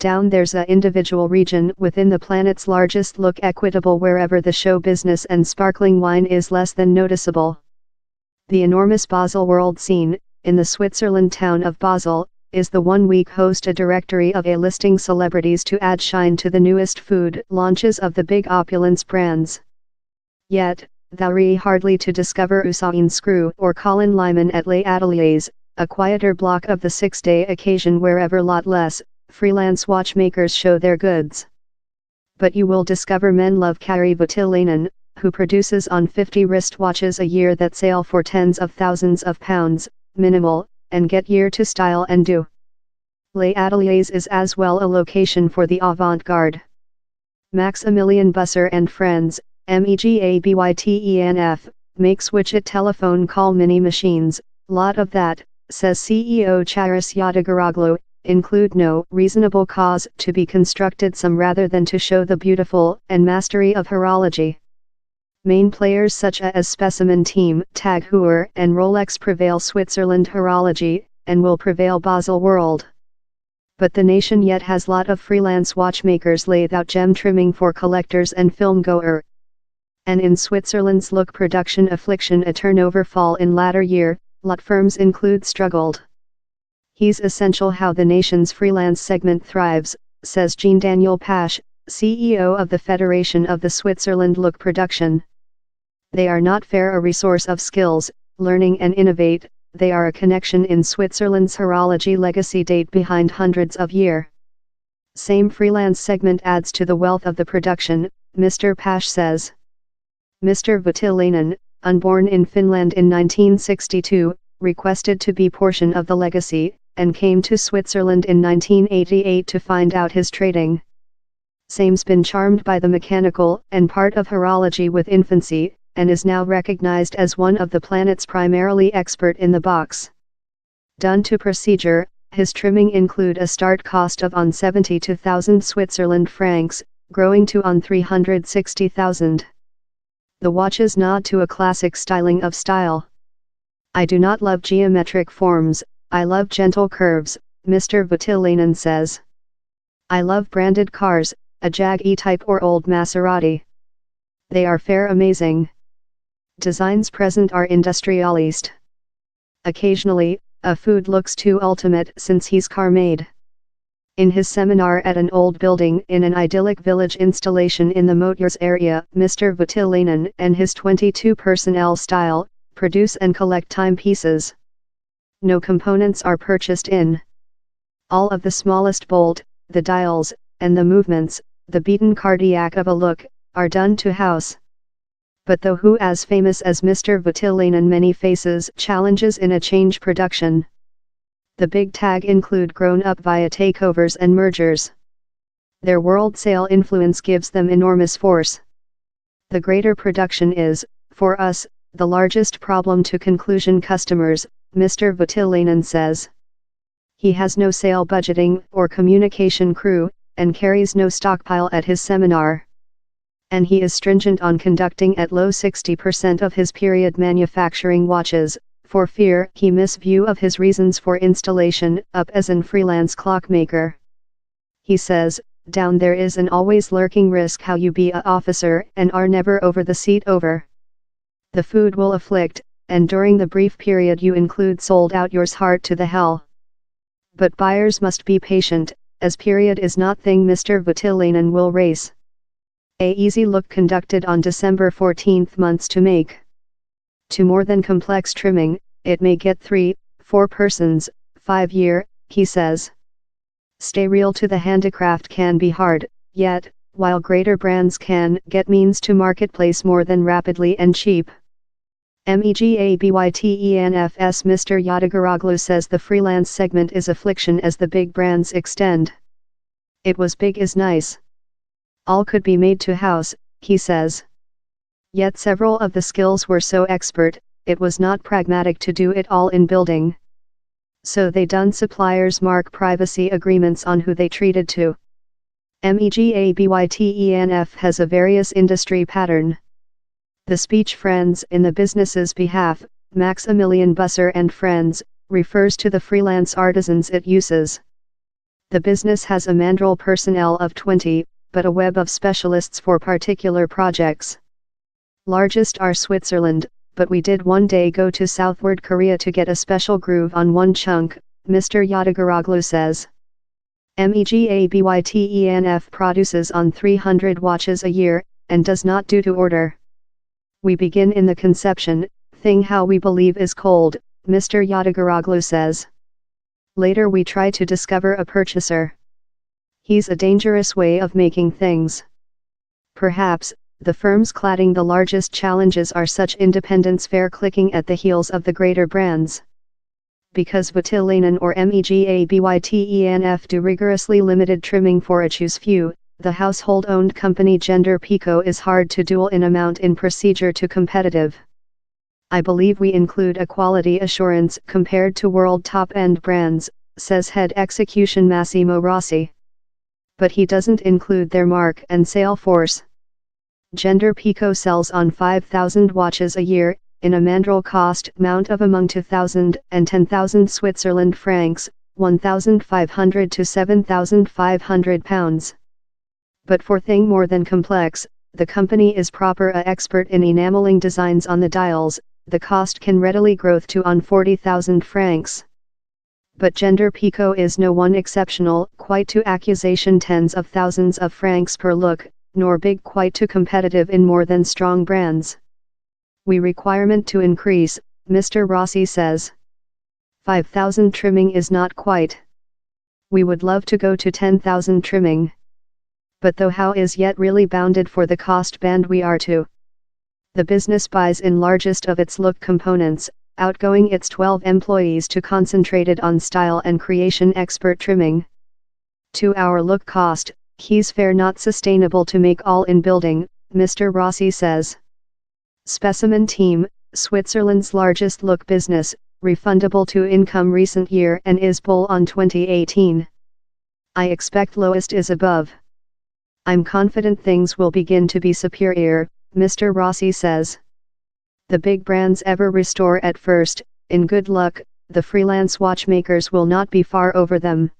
Down there's a individual region within the planet's largest look equitable wherever the show business and sparkling wine is less than noticeable. The enormous Baselworld scene, in the Switzerland town of Basel, is the one-week host a directory of A-listing celebrities to add shine to the newest food launches of the big opulence brands. Yet, thou'ree hardly to discover Usain Screw or Colin Lyman at Les Ateliers, a quieter block of the six-day occasion wherever lot less freelance watchmakers show their goods. But you will discover men love Kari Voutilainen, who produces on 50 wristwatches a year that sell for tens of thousands of pounds, minimal, and get year to style and do. Les Ateliers is as well a location for the avant-garde. Maximilian Busser and Friends, MEGABYTENF, makes widget telephone call mini machines. Lot of that, says CEO Charis Yadigaroglu, include no reasonable cause to be constructed some rather than to show the beautiful and mastery of horology. Main players such as Specimen Team, Tag Heuer and Rolex prevail Switzerland horology, and will prevail Baselworld. But the nation yet has lot of freelance watchmakers laid out gem trimming for collectors and film goer. And in Switzerland's look production affliction a turnover fall in latter year, lot firms include struggled. He's essential how the nation's freelance segment thrives, says Jean-Daniel Pache, CEO of the Federation of the Switzerland Look Production. They are not fair a resource of skills, learning and innovate, they are a connection in Switzerland's horology legacy date behind hundreds of years. Same freelance segment adds to the wealth of the production, Mr. Pache says. Mr. Voutilainen, unborn in Finland in 1962, requested to be portion of the legacy, and came to Switzerland in 1988 to find out his trading. Same's been charmed by the mechanical and part of horology with infancy, and is now recognized as one of the planet's primarily expert in the box. Done to procedure, his trimming include a start cost of on 72,000 Switzerland francs, growing to on 360,000. The watches nod to a classic styling of style. I do not love geometric forms, I love gentle curves, Mr. Voutilainen says. I love branded cars, a Jag E-Type or old Maserati. They are fair amazing. Designs present are industrialist. Occasionally, a food looks too ultimate since he's car made. In his seminar at an old building in an idyllic village installation in the Motiers area, Mr. Voutilainen and his 22 personnel style, produce and collect timepieces. No components are purchased in. All of the smallest bolt, the dials, and the movements, the beaten cardiac of a look, are done to house. But though who as famous as Mr. Voutilainen many faces challenges in a change production. The big tag include grown up via takeovers and mergers. Their world sale influence gives them enormous force. The greater production is, for us, the largest problem to conclusion customers, Mr. Voutilainen says. He has no sale budgeting or communication crew, and carries no stockpile at his seminar. And he is stringent on conducting at low 60% of his period manufacturing watches, for fear he miss view of his reasons for installation up as an freelance clockmaker. He says, down there is an always lurking risk how you be a officer and are never over the seat over. The food will afflict, and during the brief period you include sold out yours heart to the hell. But buyers must be patient, as period is not thing Mr. Voutilainen will race. A easy look conducted on December 14 months to make. To more than complex trimming, it may get 3-4 persons, 5 year, he says. Stay real to the handicraft can be hard, yet, while greater brands can get means to marketplace more than rapidly and cheap. MEGABYTENF's Mr. Yadigaroglu says the freelance segment is affliction as the big brands extend. It was big is nice. All could be made to house, he says. Yet several of the skills were so expert, it was not pragmatic to do it all in building. So they done suppliers mark privacy agreements on who they treated to. MEGABYTENF has a various industry pattern. The speech friends in the business's behalf, Maximilian Busser and Friends, refers to the freelance artisans it uses. The business has a mandrel personnel of 20, but a web of specialists for particular projects. Largest are Switzerland, but we did one day go to southward Korea to get a special groove on one chunk, Mr. Yadagaroglu says. MEGABYTENF produces on 300 watches a year, and does not do to order. We begin in the conception, thing how we believe is cold, Mr. Yadagaroglu says. Later we try to discover a purchaser. He's a dangerous way of making things. Perhaps, the firms cladding the largest challenges are such independents fair clicking at the heels of the greater brands. Because Vitilanen or MEGABYTENF do rigorously limited trimming for a choose few, the household-owned company Gender Pico is hard to duel in amount in procedure to competitive. I believe we include a quality assurance compared to world top-end brands, says head execution Massimo Rossi. But he doesn't include their mark and sale force. Gender Pico sells on 5,000 watches a year, in a mandrel cost mount of among 2,000 and 10,000 Switzerland francs, 1,500 to 7,500 pounds. But for thing more than complex, the company is proper a expert in enameling designs on the dials, the cost can readily growth to on 40,000 francs. But Gender Pico is no one exceptional, quite to accusation tens of thousands of francs per look, nor big quite to competitive in more than strong brands. We requirement to increase, Mr. Rossi says. 5,000 trimming is not quite. We would love to go to 10,000 trimming. But though how is yet really bounded for the cost band we are to. The business buys in largest of its look components, outgoing its 12 employees to concentrated on style and creation expert trimming. To our look cost, he's fair not sustainable to make all in building, Mr. Rossi says. Specimen Team, Switzerland's largest look business, refundable to income recent year and is bull on 2018. I expect lowest is above. I'm confident things will begin to be superior, Mr. Rossi says. The big brands ever restore at first, in good luck, the freelance watchmakers will not be far over them.